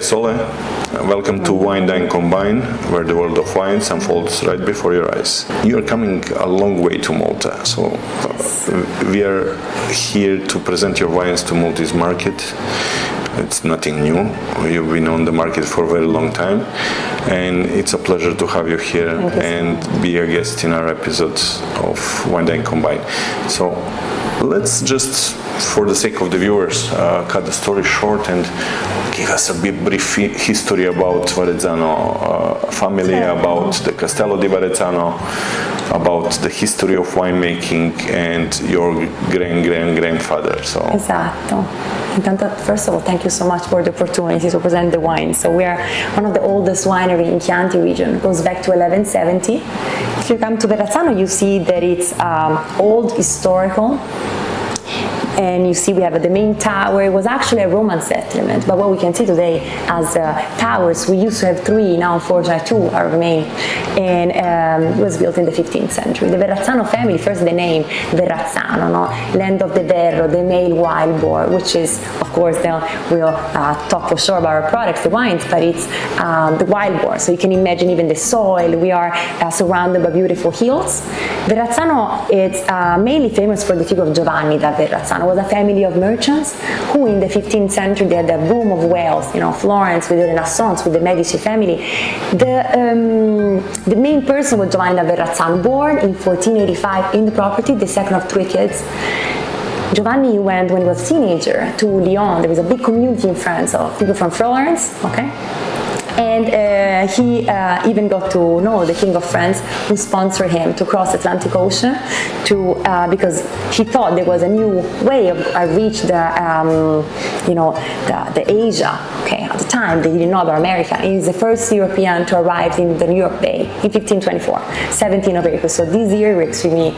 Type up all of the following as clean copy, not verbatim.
Sole. Welcome to Wine, Dine, Combine, where the world of wines unfolds right before your eyes. You are coming a long way to Malta, so we are here to present your wines to Maltese market. It's nothing new. You've been on the market for a very long time, and it's a pleasure to have you here and be a guest in our episodes of Wine, Dine, Combine. So let's just, for the sake of the viewers, cut the story short and give us a brief history about Verrazzano family, about the Castello di Verrazzano, about the history of winemaking and your grandfather. So. Esatto. Intanto, first of all, thank you so much for the opportunity to present the wine. So we are one of the oldest winery in Chianti Region. It goes back to 1170. If you come to Verrazzano, you see that it's old, historical. And you see we have the main tower. It was actually a Roman settlement, but what we can see today as towers, we used to have 3, now unfortunately 2 are remain, and it was built in the 15th century. The Verrazzano family, first the name Verrazzano, no? Land of the Verro, the male wild boar, which is, of course, we'll talk for sure about our products, the wines, but it's the wild boar. So you can imagine even the soil. We are surrounded by beautiful hills. Verrazzano is mainly famous for the figure of Giovanni da Verrazzano. Was a family of merchants who in the 15th century they had a boom of wealth, Florence with the Renaissance, with the Medici family. The main person was Giovanni da Verrazzano, born in 1485 in the property, the second of 3 kids. Giovanni went, when he was a teenager, to Lyon. There was a big community in France of people from Florence, and he even got to know the King of France, who sponsored him to cross the Atlantic Ocean because he thought there was a new way of reach the Asia. At the time they didn't know about America. He's the first European to arrive in the New York Bay in 1524, 17th of April. So this year we're extremely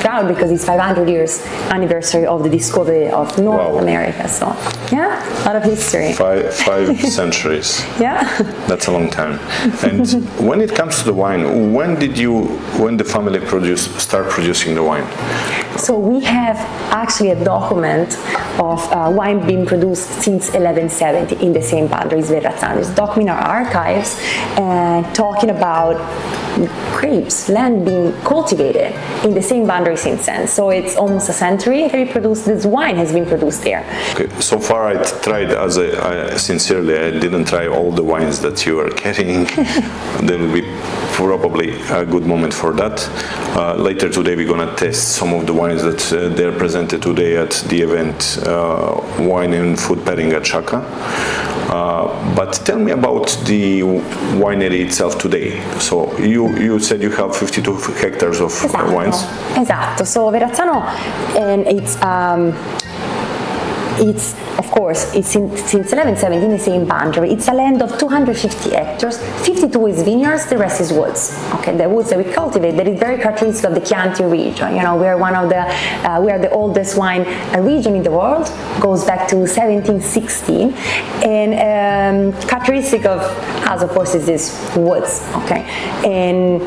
proud because it's 500 years anniversary of the discovery of North America. So yeah, a lot of history. 5 centuries. Yeah. That's a long time. And when it comes to the wine, when the family start producing the wine? So we have actually a document of wine being produced since 1170 in the same boundaries, Verrazzano. It's document our archives and talking about grapes, land being cultivated in the same boundary since then. So it's almost a century this wine has been produced there. Okay. So far I tried, sincerely, I didn't try all the wines that you are carrying. There will be probably a good moment for that. Later today we're going to test some of the wines that they're presented today at the event, Wine and Food Pairing at Sciacca. But tell me about the winery itself today. So you said you have 52 hectares of wines. Esatto. So Verrazzano, and it's of course, it's since 1170 in the same boundary. It's a land of 250 hectares. 52 is vineyards, the rest is woods. The woods that we cultivate, that is very characteristic of the Chianti region. We are we are the oldest wine region in the world. Goes back to 1716, and characteristic of us, of course, is this woods. And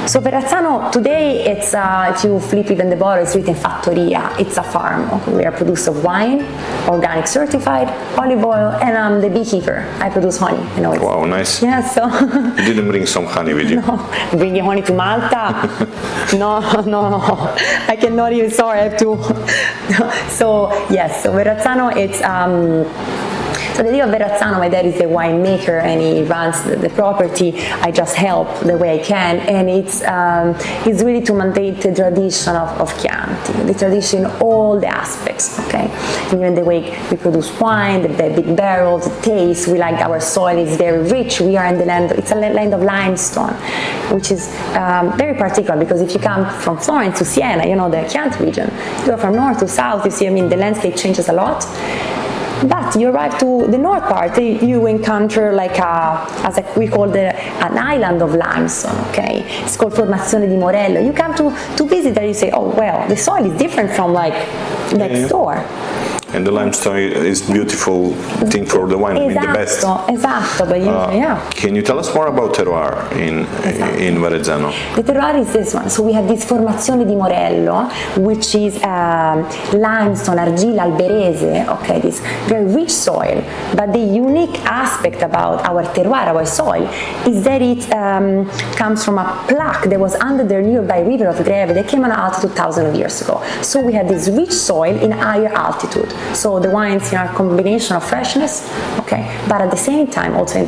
so Verrazzano today, it's if you flip even the bottle, it's written Fattoria. It's a farm. We are producer of wine, organic certified, olive oil, and I'm the beekeeper. I produce honey. Wow, nice. Yeah, so you didn't bring some honey with you? No, bringing honey to Malta? No. I cannot even. Sorry, I have to. So yes, so Verrazzano, it's. So the idea of Verrazzano, my dad is a winemaker and he runs the property. I just help the way I can, and it's really to maintain the tradition of Chianti, the tradition in all the aspects, and even the way we produce wine, the big barrels, the taste. We like our soil is very rich. We are in the land. It's a land of limestone, which is very particular because if you come from Florence to Siena, the Chianti region, you go from north to south. You see, the landscape changes a lot. But you arrive to the north part, you encounter we call an island of limestone, It's called Formazione di Morello. You come to visit there, you say, oh, well, the soil is different from next door. And the limestone is beautiful thing for the wine, I mean the best. Esatto, but yeah. Can you tell us more about terroir in Verrazzano? The terroir is this one. So we have this formazione di morello, which is limestone, argilla alberese, okay, this very rich soil. But the unique aspect about our terroir, our soil, is that it comes from a plaque that was under the nearby river of Greve that came on altitude 2,000 of years ago. So we have this rich soil in higher altitude. So the wines are a combination of freshness, okay, but at the same time also you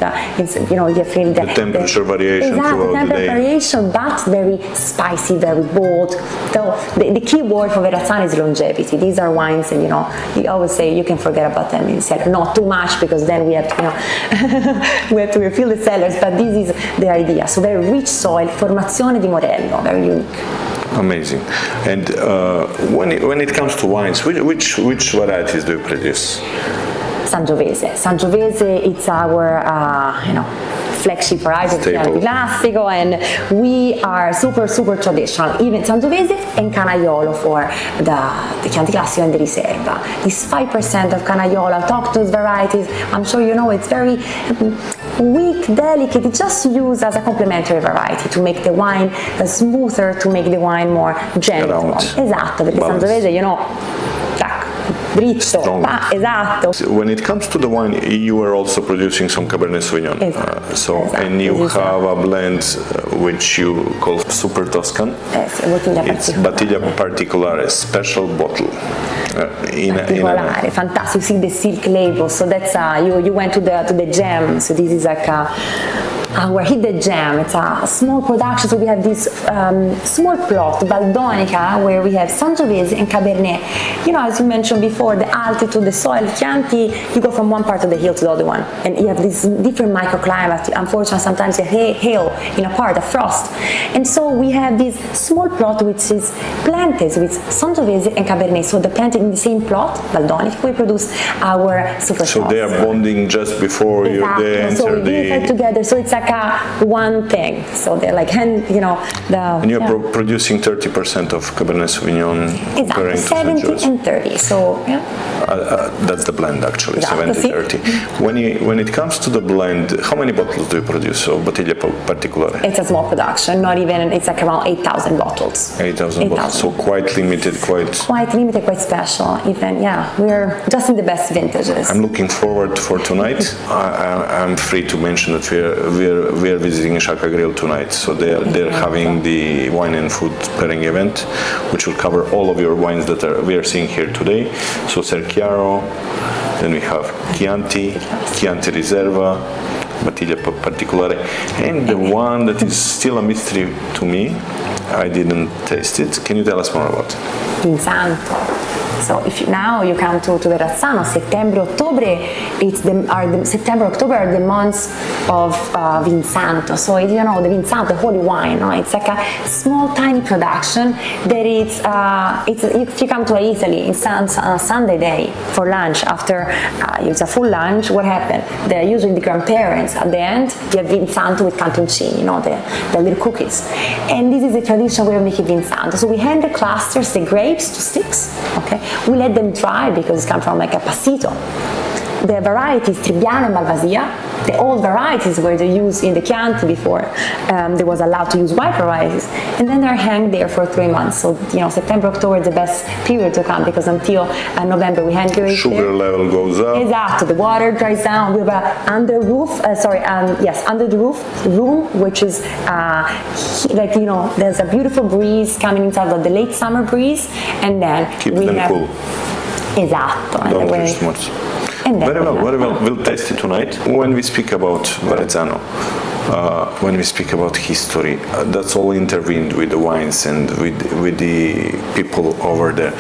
feel the temperature variation throughout the day. Variation, but very spicy, very bold. So the key word for Verrazzano is longevity. These are wines, and you always say you can forget about them in cellar. Not too much, because then we have to, we have to refill the cellars. But this is the idea. So very rich soil, formazione di morello, very unique. Amazing. And when it comes to wines, which varieties do you produce? Sangiovese. Sangiovese, it's our flagship variety, Chianti Classico, and we are super traditional. Even Sangiovese and Canaiolo for the Chianti Classico and the Riserva. This 5% of Canaiolo, autochthonous varieties, I'm sure you know it's very weak, delicate. It's just used as a complementary variety to make the wine smoother, to make the wine more gentle. Esatto, perché Sangiovese, dritto, esatto. When it comes to the wine, you are also producing some Cabernet Sauvignon. And you have a blend which you call Super Tuscan. Yes, it's Bottiglia Particolare, special bottle. Particolare, fantastic. You see the silk label, so that's you went to the gem. So this is like our hidden gem. It's a small production, so we have this small plot, Valdonica, where we have Sangiovese and Cabernet. As you mentioned before, the altitude, the soil, Chianti, you go from one part of the hill to the other one, and you have this different microclimate. Unfortunately, sometimes you have hail in a part, a frost. And so we have this small plot which is planted with Sangiovese and Cabernet. So they're planted in the same plot, Valdonica. We produce our Super So they are bonding just before they enter so we it together. So it's like one thing. So they're like, and you're producing 30% of Cabernet Sauvignon. Exactly, 70 and 30. So that's the blend actually, exactly. 70-30. When it comes to the blend, how many bottles do you produce of Bottiglia Particolare? It's a small production, not even. It's like around 8,000 bottles. 8,000 bottles. So quite limited, quite limited, quite special. Even we're just in the best vintages. I'm looking forward for tonight. I'm free to mention that we are visiting Sciacca Grill tonight. So they're having the wine and food pairing event, which will cover all of your wines that we are seeing here today. So Cerchiaro, then we have Chianti Riserva, Bottiglia Particolare, and the one that is still a mystery to me, I didn't taste it. Can you tell us more about it? Vin Santo. So if you come to Verrazzano, September, October are the months of Vin Santo. So the Vin Santo, holy wine, it's like a small, tiny production that if you come to Italy on a Sunday day for lunch, after it's a full lunch, what happened? They're usually the grandparents. At the end, you have Vin Santo with cantoncini, the little cookies. And this is the traditional way of making Vin Santo. So we hand the clusters, the grapes, to sticks, okay? We let them dry because it comes from like a passito. The varieties Trebbiano and Malvasia, the old varieties were used in the Chianti before they was allowed to use white varieties, and then they're hanged there for 3 months. So September, October is the best period to come because until November we hang grapes. Sugar level goes up. Exactly. The water dries down. We have under the roof room, which is there's a beautiful breeze coming inside of the late summer breeze, and then keep them cool. Esatto. Don't push too much. Very well. We'll taste it tonight. When we speak about Verrazzano, when we speak about history, that's all intervened with the wines and with the people over there.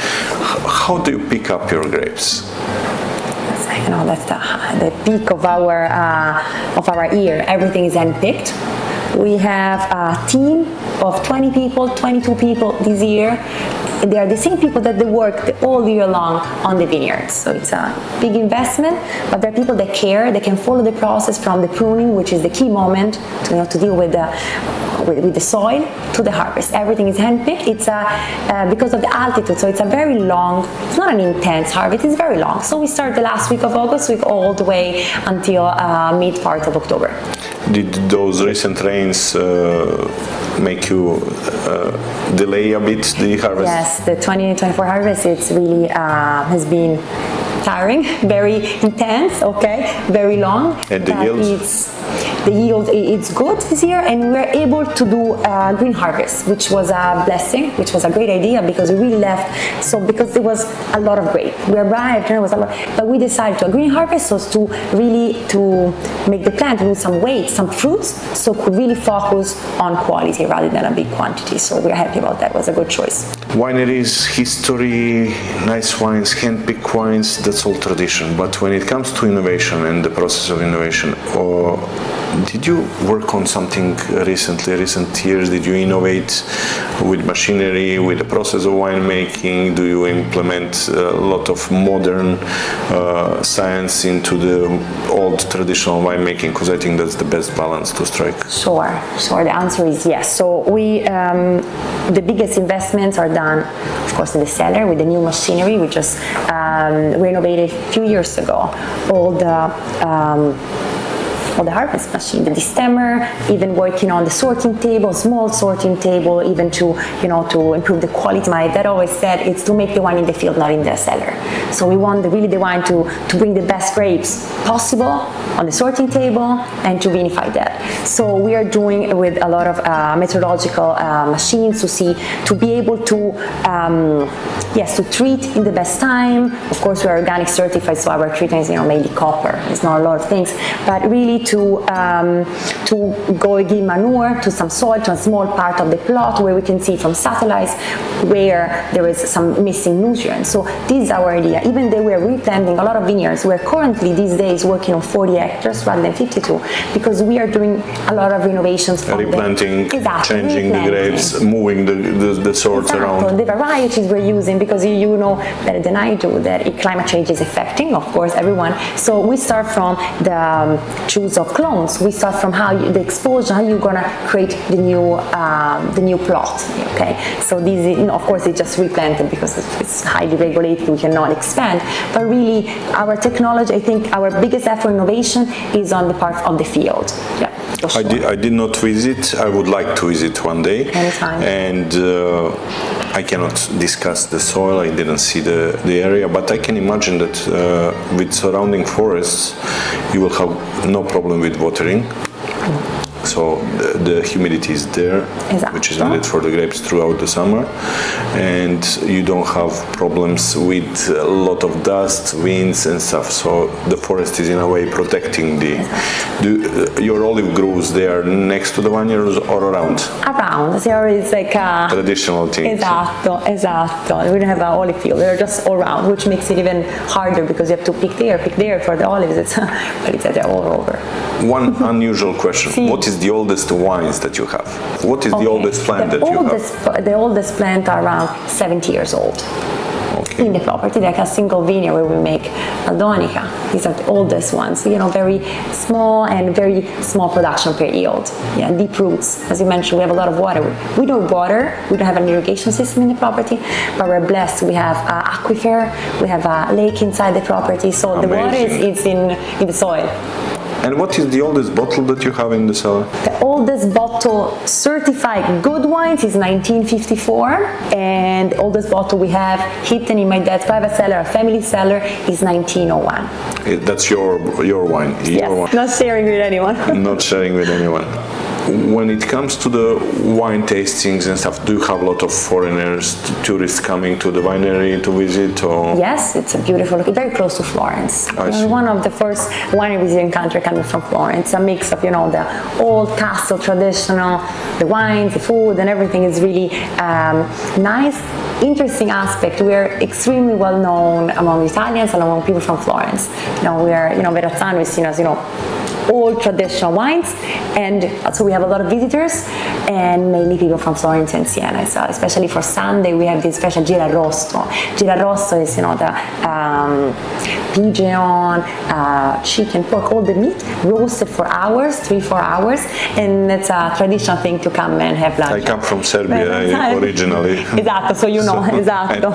How do you pick up your grapes? That's the peak of our year. Everything is handpicked. We have a team of 20 people, 22 people this year. They are the same people that they work all year long on the vineyards. So it's a big investment, but there are people that care. They can follow the process from the pruning, which is the key moment to deal with with the soil to the harvest. Everything is handpicked. It's because of the altitude, so it's a very long, it's not an intense harvest, it's very long. So we start the last week of August, we go all the way until mid part of October. Did those recent rains make you delay a bit the harvest? Yes, the 2024 harvest, it's really has been tiring, very intense, okay, very long. And the yield? The yield, it's good this year, and we were able to do green harvest, which was a blessing, which was a great idea, because we really left, so because there was a lot of grape. We arrived, there was a lot, but we decided to a green harvest so to really to make the plant lose some weight, some fruits, so could really focus on quality rather than a big quantity. So we're happy about that. It was a good choice. Wineries, history, nice wines, hand-picked wines, that's all tradition. But when it comes to innovation and the process of innovation, did you work on something recent years? Did you innovate with machinery, with the process of winemaking? Do you implement a lot of modern science into the old traditional winemaking? Because I think that's the best balance to strike. Sure. The answer is yes. So we, the biggest investments are done, of course, in the cellar with the new machinery. We just renovated a few years ago all the harvest machine, the destemmer, even working on the sorting table, small sorting table, even to, to improve the quality. My dad always said it's to make the wine in the field, not in the cellar. So we want really the wine to bring the best grapes possible on the sorting table and to vinify that. So we are doing with a lot of methodological machines to be able to, to treat in the best time. Of course, we are organic certified, so our treatment is, mainly copper. It's not a lot of things, but really to go give manure to some soil, to a small part of the plot where we can see from satellites where there is some missing nutrients. So this is our idea. Even though we are replanting a lot of vineyards, we're currently these days working on 40 hectares rather than 52 because we are doing a lot of renovations. Replanting, changing the grapes, moving the sorts around. The varieties we're using, because you know better than I do that climate change is affecting, of course, everyone. So we start from the choose of clones. We start from the exposure, how you're gonna create the new plot. Okay, so these, of course, it's just replanted because it's highly regulated. We cannot expand. But really, our technology, I think, our biggest effort innovation is on the part of the field. Yeah. Sure. I did not visit. I would like to visit one day. Anytime. And I cannot discuss the soil. I didn't see the area, but I can imagine that with surrounding forests, you will have no problem with watering. So the humidity is there, exactly, which is needed for the grapes throughout the summer, and you don't have problems with a lot of dust, winds and stuff. So the forest is in a way protecting your olive groves. They are next to the vineyards or around? Around. There is like a traditional thing. Esatto. We don't have an olive field. They're just all around, which makes it even harder because you have to pick there for the olives. But they're all over. One unusual question. What is the oldest wines that you have? What is the oldest plant that you have? The oldest plant are around 70 years old. Okay. In the property, like a single vineyard where we make 𝐿'𝐴𝐚. These are the oldest ones. Very small and very small production per yield. Yeah, deep roots. As you mentioned, we have a lot of water. We don't water. We don't have an irrigation system in the property, but we're blessed. We have aquifer. We have a lake inside the property. So amazing. The water is in the soil. And what is the oldest bottle that you have in the cellar? The oldest bottle certified good wines is 1954, and the oldest bottle we have hidden in my dad's private cellar, a family cellar, is 1901. That's your wine? Yes, wine. not sharing with anyone. Not sharing with anyone. When it comes to the wine tastings and stuff, do you have a lot of foreigners, tourists coming to the winery to visit? Or? Yes, it's a beautiful, very close to Florence. One of the first wineries in the country coming from Florence. A mix of, the old castle, traditional, the wines, the food, and everything is really nice. Interesting aspect. We are extremely well known among Italians and among people from Florence. Verrazzano is seen as, all traditional wines, and so we have a lot of visitors. and mainly people from Florence and Siena. So especially for Sunday, we have this special gira rosso. Gira rosso is, the pigeon, chicken, pork, all the meat roasted for hours, 3-4 hours, and it's a traditional thing to come and have lunch. I come from Serbia originally. Esatto, so esatto.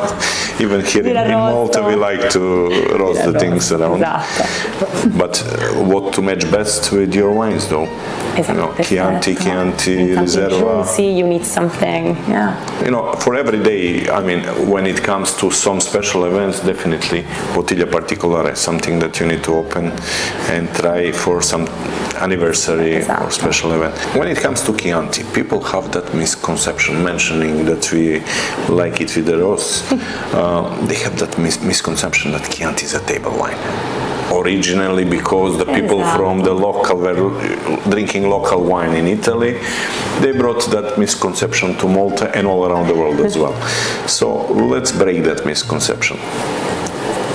Even here in Malta, we like to roast the things around. Esatto. But what to match best with your wines, though? Chianti, 𝐂𝐚𝐬𝐿. You need something, For every day, I mean, when it comes to some special events, definitely Bottiglia Particolare, something that you need to open and try for some anniversary or special event. When it comes to Chianti, people have that misconception, mentioning that we like it with the rose. They have that misconception that Chianti is a table wine. Originally, because the people from the local were drinking local wine in Italy, they brought that misconception to Malta and all around the world as well. So let's break that misconception.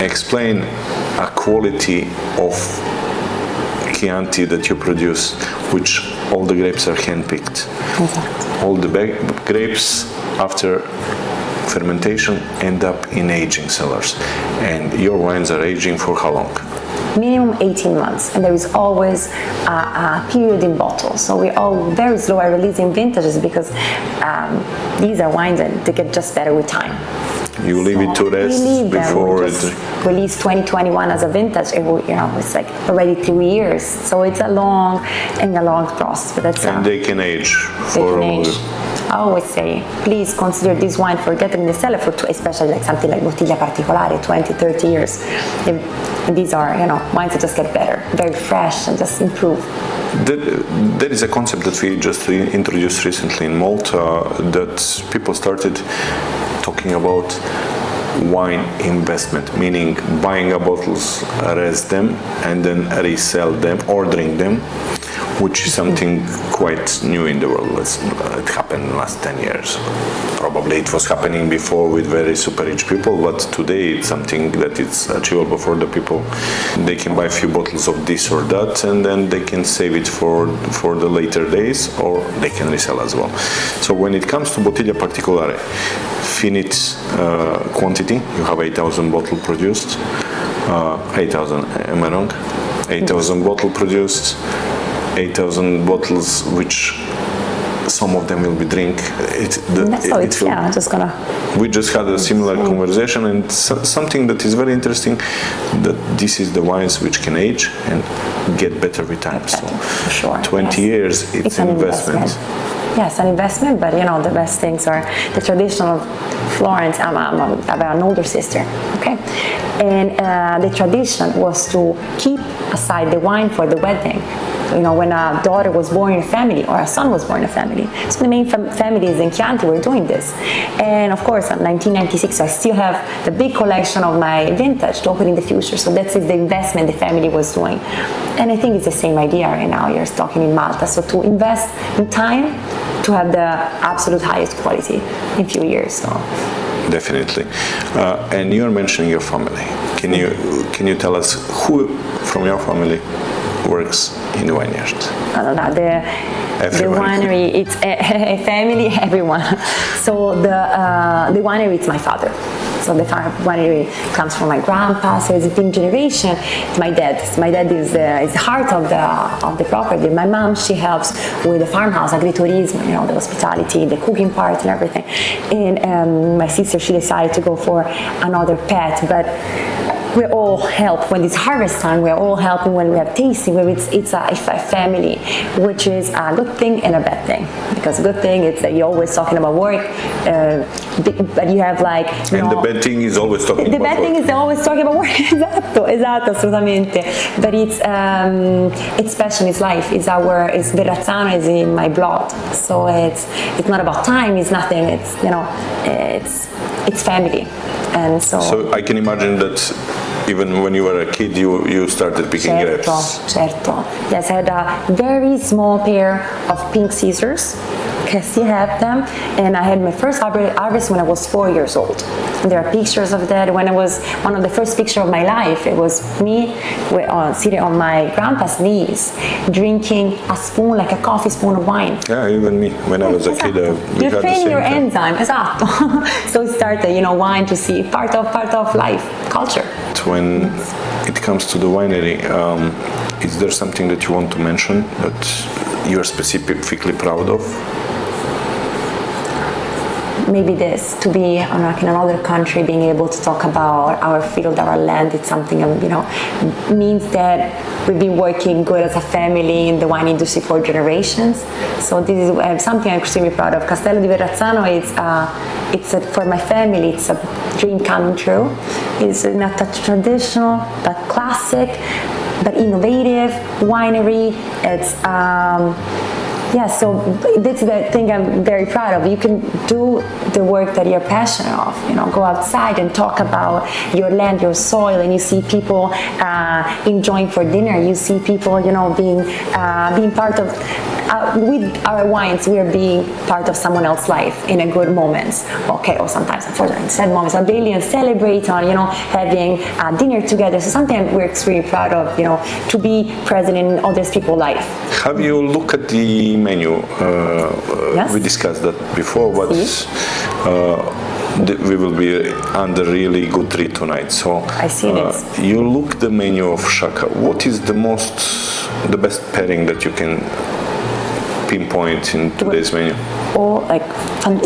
Explain a quality of Chianti that you produce, which all the grapes are handpicked. All the grapes after fermentation end up in aging cellars, and your wines are aging for how long? Minimum 18 months, and there is always a period in bottles. So we're all very slow at releasing vintages because these are wines that they get just better with time. You leave it to rest before it release 2021 as a vintage. It's like already 3 years, so it's a long process. But that's and they can age for longer. I always say, please consider this wine for getting in the cellar for, especially like something like Bottiglia Particolare, 20-30 years. And these are, wines that just get better, very fresh and just improve. There is a concept that we just introduced recently in Malta that people started talking about wine investment, meaning buying a bottles, rest them, and then resell them or drink them, which is something quite new in the world. It happened in the last 10 years. Probably it was happening before with very super rich people, but today it's something that it's achievable for the people. They can buy a few bottles of this or that, and then they can save it for the later days, or they can resell as well. So when it comes to Bottiglia Particolare, finite quantity, you have 8,000 bottles produced. 8,000, am I wrong? 8,000 bottles produced. 8,000 bottles, which some of them will be drink. We just had a similar conversation, and something that is very interesting, that this is the wines which can age and get better with time. So for sure. 20 years, it's an investment. Yes, an investment, but the best things are the traditional Florence. I have an older sister, okay? And the tradition was to keep aside the wine for the wedding. When a daughter was born in a family or a son was born in a family. So the main families in Chianti were doing this. And of course, in 1996, I still have the big collection of my vintage to open in the future. So that's the investment the family was doing. And I think it's the same idea right now. You're talking in Malta. So to invest in time to have the absolute highest quality in a few years. So. Definitely. And you're mentioning your family. Can you tell us who from your family works in the vineyard? The winery, it's a family, everyone. So the winery, it's my father. So the winery comes from my grandpa, so it's a big generation. It's my dad. My dad is the heart of the property. My mom, she helps with the farmhouse, Agritourism, the hospitality, the cooking part and everything. And my sister, she decided to go for another pet, but we all help when it's harvest time. We're all helping when we have tasting. Where it's a family, which is a good thing and a bad thing. Because a good thing is that you're always talking about work, but you have like. And the bad thing is always talking about work. The bad thing is always talking about work. Esatto, assolutamente. But it's passion, it's life. It's Verrazzano is in my blood. So it's not about time. It's nothing. It's family, and so. So I can imagine that. Even when you were a kid, you started picking grapes. Certo. Yes, I had a very small pair of pink scissors. I still have them. And I had my first harvest when I was 4 years old. And there are pictures of that. When I was one of the first pictures of my life, it was me sitting on my grandpa's knees, drinking a spoon, like a coffee spoon of wine. Yeah, even me. When I was a kid, we You're had the training same your time. enzyme, esatto. So it started, wine to see part of life, culture. When it comes to the winery, is there something that you want to mention that you're specifically proud of? Maybe this, to be in another country, being able to talk about our field, our land, it's something, means that we've been working good as a family in the wine industry for generations. So this is something I'm extremely proud of. Castello di Verrazzano, for my family, it's a dream come true. It's not a traditional, but classic, but innovative winery. It's so that's the thing I'm very proud of. You can do the work that you're passionate of. Go outside and talk about your land, your soil, and you see people enjoying for dinner. You see people, being part of. With our wines, we are being part of someone else's life in a good moments. Okay, or sometimes unfortunately sad moments. Are really and celebrate on, having dinner together. So something we're extremely proud of, to be present in other people's life. Have you looked at the menu? Yes. We discussed that before, but we will be under really good treat tonight. So I see this. You look the menu of Sciacca. What is the best pairing that you can pinpoint in today's menu? Or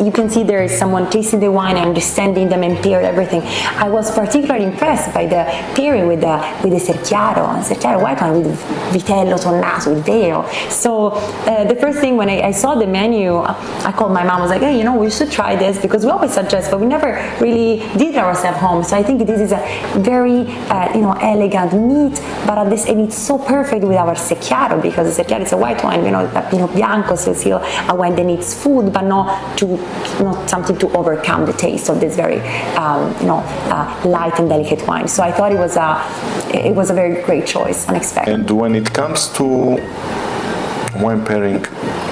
you can see there is someone tasting the wine, understanding them, and pair everything. I was particularly impressed by the pairing with the 𝐟𝐢𝐧𝐝 white wine with vitello tonnato, with vero. So the first thing when I saw the menu, I called my mom. I was like, hey, we should try this, because we always suggest, but we never really did it ourselves home. So I think this is a very elegant, neat, but and it's so perfect with our secchiato, because the secchiato is a white wine, Pinot Bianco, so it's still a wine that needs food, but not something to overcome the taste of this very light and delicate wine. So I thought it was a very great choice, unexpected. And when it comes to wine pairing,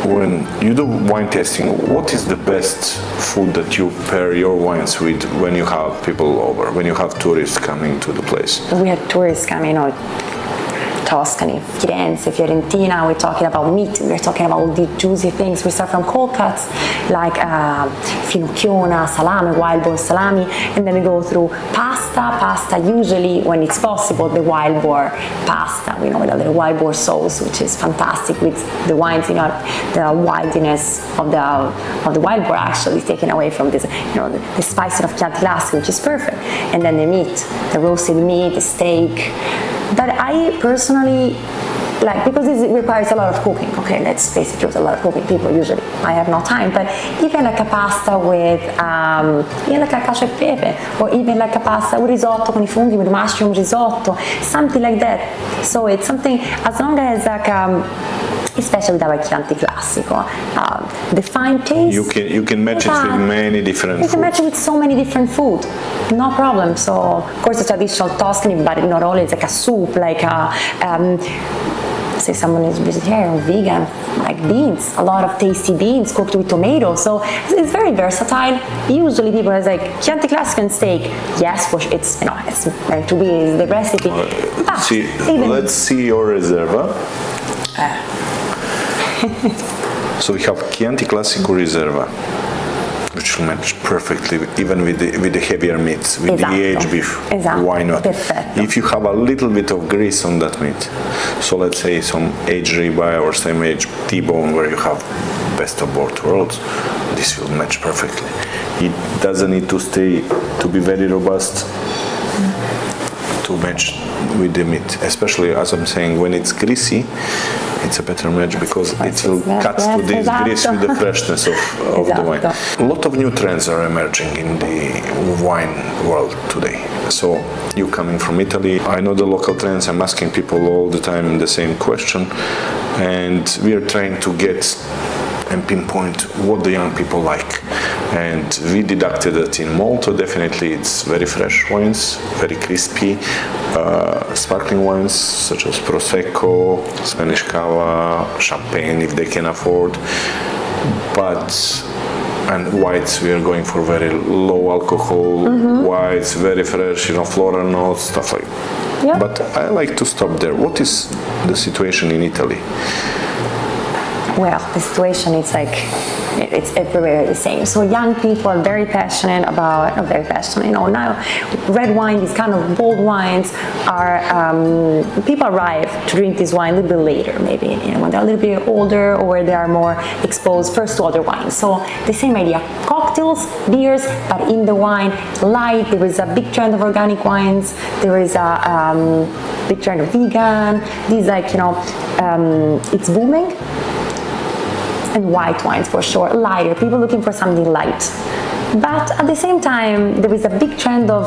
when you do wine tasting, what is the best food that you pair your wines with when you have people over, when you have tourists coming to the place? We have tourists coming, Tuscany, Firenze, Fiorentina, we're talking about meat, we're talking about all the juicy things. We start from cold cuts like finocchiona, salami, wild boar salami, and then we go through pasta usually when it's possible, the wild boar pasta, with a little wild boar sauce, which is fantastic with the wines, the wildness of the wild boar actually taken away from this, the spice of Chianti Classico, which is perfect. And then the meat, the roasted meat, the steak. But I personally like, because it requires a lot of cooking. Okay, let's face it, there's a lot of cooking. People usually, I have no time, but even like a pasta with, like a cacio e pepe, or even like a pasta with risotto con I funghi, with mushroom risotto, something like that. So it's something, as long as especially with our Chianti Classico, the fine taste. You can match it with many different foods. You can match it with so many different food, no problem. So of course the traditional Tuscany, but not only, it's like a soup, like say someone is vegetarian or vegan, like beans, a lot of tasty beans cooked with tomatoes. So it's very versatile. Usually people are like Chianti Classico and steak. Yes, for sure, it's meant to be the recipe. Let's see your reserva. So we have Chianti Classico Reserva, which will match perfectly even with the heavier meats, with the aged beef. Why not? Perfetto. If you have a little bit of grease on that meat, so let's say some aged ribeye or some aged T-bone where you have best of both worlds, this will match perfectly. It doesn't need to be very robust to match with the meat, especially as I'm saying, when it's greasy, it's a better match because it will cut to this grease with the freshness of the wine. A lot of new trends are emerging in the wine world today. So you coming from Italy, I know the local trends. I'm asking people all the time the same question, and we are trying to get and pinpoint what the young people like. And we deducted that in Malta, definitely it's very fresh wines, very crispy, sparkling wines such as Prosecco, Spanish Cava, Champagne if they can afford. And whites, we are going for very low alcohol whites, very fresh, floral notes, stuff like that. Yeah. But I like to stop there. What is the situation in Italy? Well, the situation is like, it's everywhere the same. So young people are very passionate about, not very passionate, now red wine, these kind of bold wines are, people arrive to drink this wine a little bit later, maybe, when they're a little bit older or they are more exposed first to other wines. So the same idea, cocktails, beers, but in the wine, light, there is a big trend of organic wines, there is a big trend of vegan, these like, it's booming. And white wines for sure, lighter, people looking for something light. But at the same time, there is a big trend of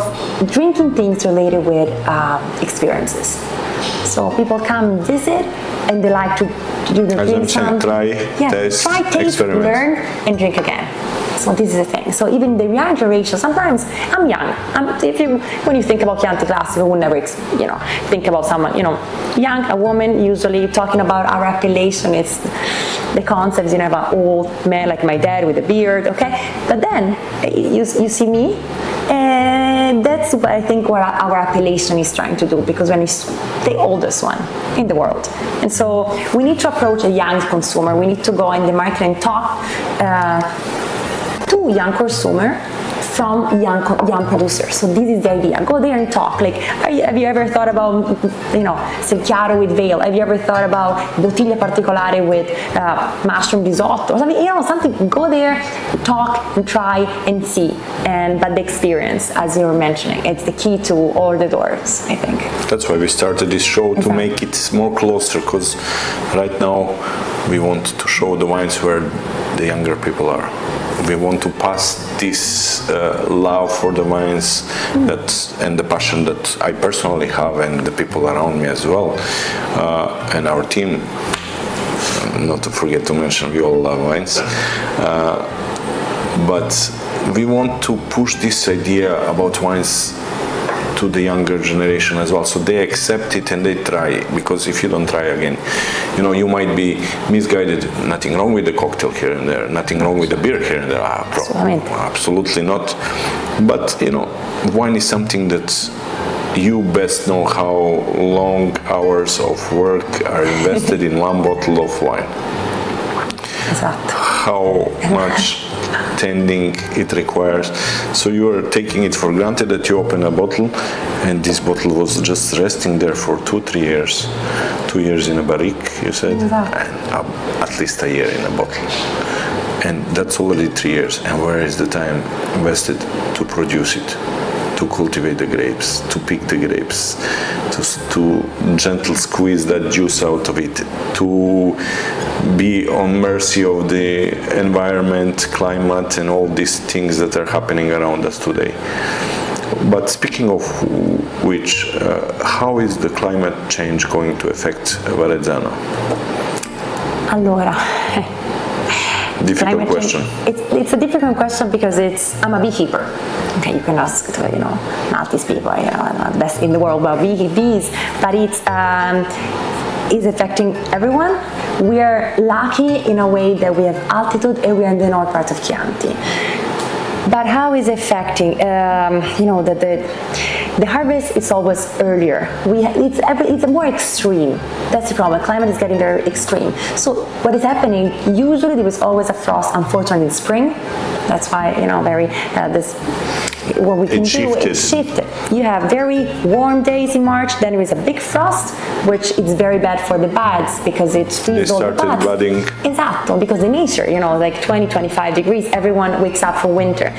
drinking things related with experiences. So people come visit and they like to do the things. Try, taste, experiment. Learn, and drink again. So this is the thing. So even the young generation, sometimes I'm young. When you think about Chianti Classico, you would never, think about someone, young, a woman, usually talking about our appellation. It's the concept, about old man like my dad with a beard, okay? But then you see me, and that's what I think what our appellation is trying to do, because when it's the oldest one in the world. And so we need to approach a young consumer. We need to go in the market and talk to young consumer from young producers. So this is the idea. Go there and talk. Like, have you ever thought about, Secchiaro with veal? Have you ever thought about bottiglia particolare with mushroom risotto? Or something, something. Go there, talk and try and see. But the experience, as you were mentioning, it's the key to all the doors, I think. That's why we started this show, to make it more closer, because right now we want to show the wines where the younger people are. We want to pass this love for the wines and the passion that I personally have, and the people around me as well, and our team. Not to forget to mention, we all love wines. But we want to push this idea about wines to the younger generation as well, so they accept it and they try. Because if you don't try again, you might be misguided. Nothing wrong with the cocktail here and there, nothing wrong with the beer here and there. Absolutely not. But wine is something that you best know how long hours of work are invested in one bottle of wine. Exactly. How much tending it requires. So you are taking it for granted that you open a bottle and this bottle was just resting there for 2-3 years. 2 years in a barrique, you said, Exactly. And at least a year in a bottle. And that's already 3 years. And where is the time invested to produce it? To cultivate the grapes, to pick the grapes, to gentle squeeze that juice out of it, to be on mercy of the environment, climate, and all these things that are happening around us today. But speaking of which, how is the climate change going to affect Verrazzano? Allora, difficult question. It's a difficult question because I'm a beekeeper. Okay, you can ask to Maltese people, I'm not the best in the world about bees, but it's affecting everyone. We are lucky in a way that we have altitude and we are in the north part of Chianti. But how is it affecting? The harvest is always earlier. It's more extreme. That's the problem. Climate is getting very extreme. So what is happening? Usually there is always a frost. Unfortunately, in spring. That's why what we can do is shift it. You have very warm days in March, then there is a big frost, which is very bad for the buds because it freezes all the buds. They started budding. Exactly, because the nature, like 20-25 degrees, everyone wakes up for winter.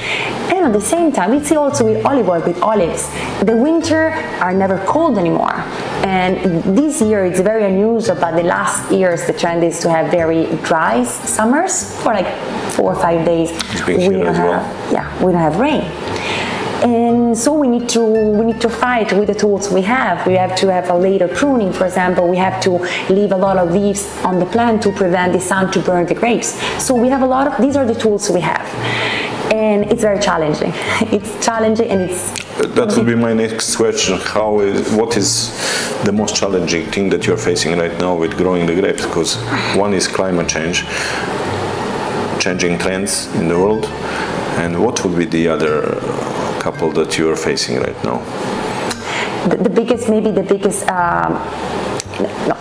And at the same time, we see also with olive oil, with olives, the winter are never cold anymore. And this year it's very unusual, but the last years the trend is to have very dry summers for like 4 or 5 days. We don't have rain. And so we need to fight with the tools we have. We have to have a later pruning, for example. We have to leave a lot of leaves on the plant to prevent the sun to burn the grapes. So we have these are the tools we have. And it's very challenging. It's challenging and it's... That would be my next question. What is the most challenging thing that you're facing right now with growing the grapes? Because one is climate change. changing trends in the world? And what would be the other couple that you are facing right now? The biggest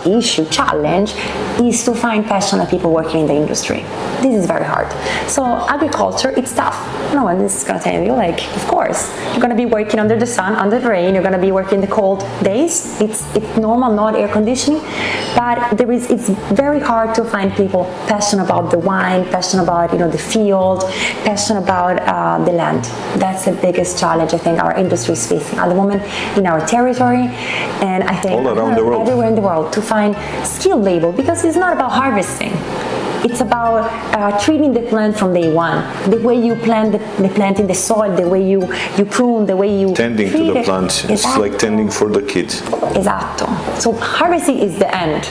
issue, challenge, is to find passionate people working in the industry. This is very hard. So agriculture, it's tough. No one is going to tell you, like, of course, you're going to be working under the sun, under the rain, you're going to be working the cold days. It's normal, not air conditioning, but it's very hard to find people passionate about the wine, passionate about the field, passionate about the land. That's the biggest challenge I think our industry is facing at the moment in our territory, and I think all around the world, everywhere in the world, to find skilled labor, because it's not about harvesting. It's about treating the plant from day one. The way you plant the plant in the soil, the way you prune, the way you tending to the plant. It's like tending for the kids. Esatto. So harvesting is the end.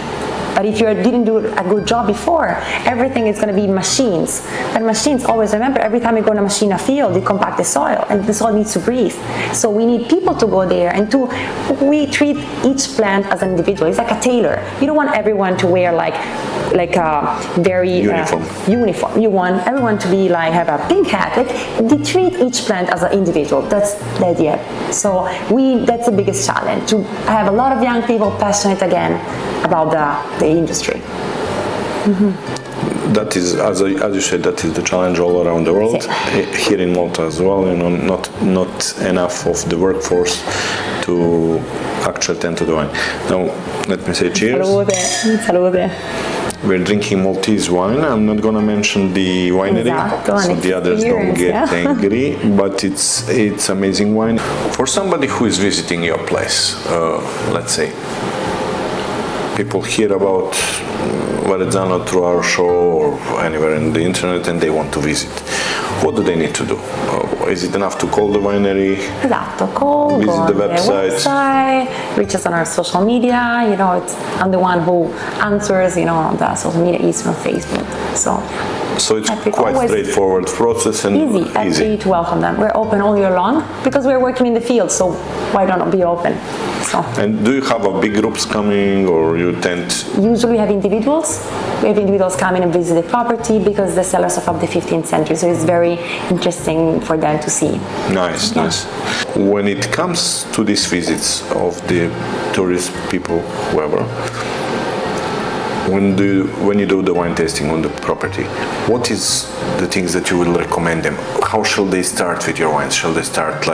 But if you didn't do a good job before, everything is going to be machines. And machines, always remember, every time you go in a machine, a field, you compact the soil, and the soil needs to breathe. So we need people to go there, and we treat each plant as an individual. It's like a tailor. You don't want everyone to wear like a very uniform. You want everyone to be have a pink hat. They treat each plant as an individual. That's the idea. So that's the biggest challenge, to have a lot of young people passionate again about the industry. Mm-hmm. That is, as you said, that is the challenge all around the world. Here in Malta as well, not enough of the workforce to actually tend to the wine. Now, let me say cheers. Salute. Salute. We're drinking Maltese wine. I'm not going to mention the winery, so the others don't get angry, but it's amazing wine. For somebody who is visiting your place, let's say, people hear about Verrazzano through our show or anywhere in the internet and they want to visit. What do they need to do? Is it enough to call the winery? Esatto, call, visit the website, reach us on our social media. I'm the one who answers, the social media is from Facebook. So it's quite straightforward process and easy. Happy to welcome them. We're open all year long because we're working in the field, so why don't we be open? And do you have a big groups coming, or you tend? Usually we have individuals. We have individuals coming and visit the property because the cellars are from the 15th century, so it's very interesting for them to see. Nice. When it comes to these visits of the tourist people, whoever, when you do the wine tasting on the property, what is the things that you will recommend them? How shall they start with your wines? Shall they start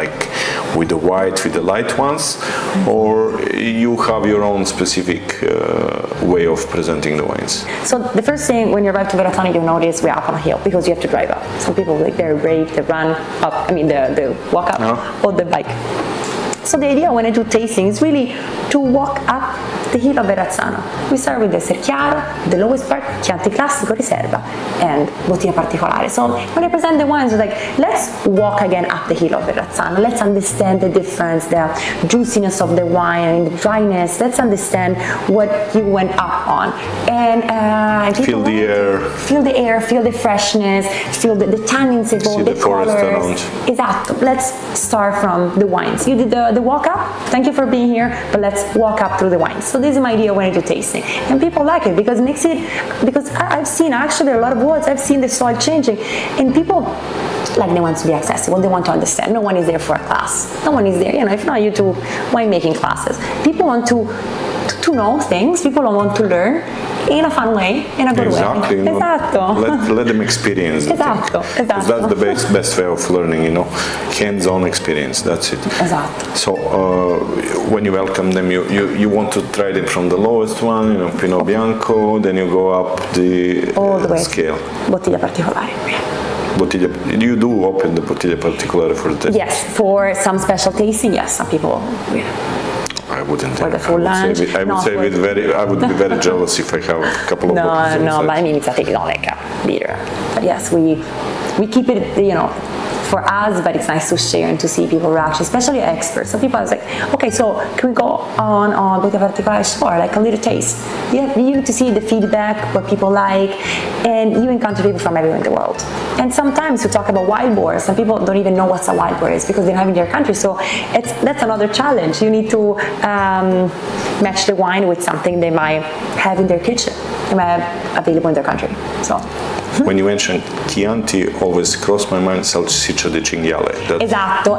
with the white, with the light ones, or you have your own specific way of presenting the wines? So the first thing when you arrive to Verrazzano, you'll notice we're up on a hill because you have to drive up. Some people they're brave, they run up. They walk up or the bike. So the idea when I do tasting is really to walk up the hill of Verrazzano. We start with the 𝐟𝐢𝐬𝐿, the lowest part, Chianti Classico, Riserva, and Bottiglia Particolare. So when I present the wines, it's let's walk again up the hill of Verrazzano. Let's understand the difference, the juiciness of the wine and the dryness. Let's understand what you went up on. And feel the air. Feel the air, feel the freshness, feel the tannins evolve, the forest colors. around. Exactly. Let's start from the wines. You did the walk up. Thank you for being here, but let's walk up through the wines. So this is my idea when I do tasting, and people like it because I've seen actually a lot of words. I've seen the soil changing, and people they want to be accessible. They want to understand. No one is there for a class. No one is there. If not, you do winemaking classes. People want to know things. People want to learn in a fun way, in a good way. Esatto. Let them experience. Esatto. That's the best way of learning. Hands-on experience. That's it. Esatto. So when you welcome them, you want to try them from the lowest one, Pinot Bianco, then you go up all the way scale. Bottiglia Particolare. You do open the Bottiglia Particolare for the taste? Yes, for some special tasting. Yes, some people. I wouldn't. For the full lunch. I would be very jealous if I have a couple of bottles. No, but it's like a liter. But yes, we keep it, for us, but it's nice to share and to see people reaction, especially experts. So people are okay, so can we go on Bottiglia Particolare? Sure, a little taste. You need to see the feedback, what people like, and you encounter people from everywhere in the world. And sometimes you talk about wild boars, and people don't even know what a wild boar is because they don't have it in their country. So that's another challenge. You need to match the wine with something they might have in their kitchen. available in the country. So. When you mention Chianti, always crossed my mind salsiccia di cinghiale. Esatto.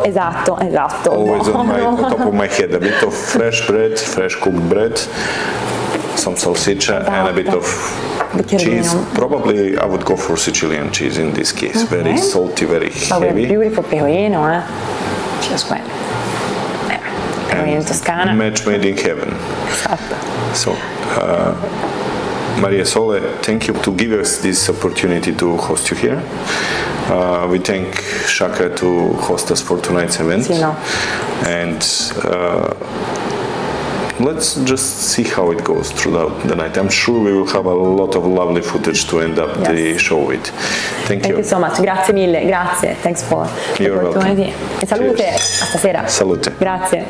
Always on top of my head. A bit of fresh bread, fresh cooked bread, some salsiccia, and a bit of cheese. Probably I would go for Sicilian cheese in this case. Okay. Very salty, very But we have heavy. beautiful pecorino, just quello. Pecorino Toscana. Match made in heaven. Esatto. So, Maria Sole, thank you to give us this opportunity to host you here. We thank Sciacca to host us for tonight's event. Sì, no. And let's just see how it goes throughout the night. I'm sure we will have a lot of lovely footage to end up the show with. Thank you. Thank you so much. Grazie mille. Grazie. Thanks for the You're opportunity. welcome. E salute. Cheers. A stasera. Salute. Grazie.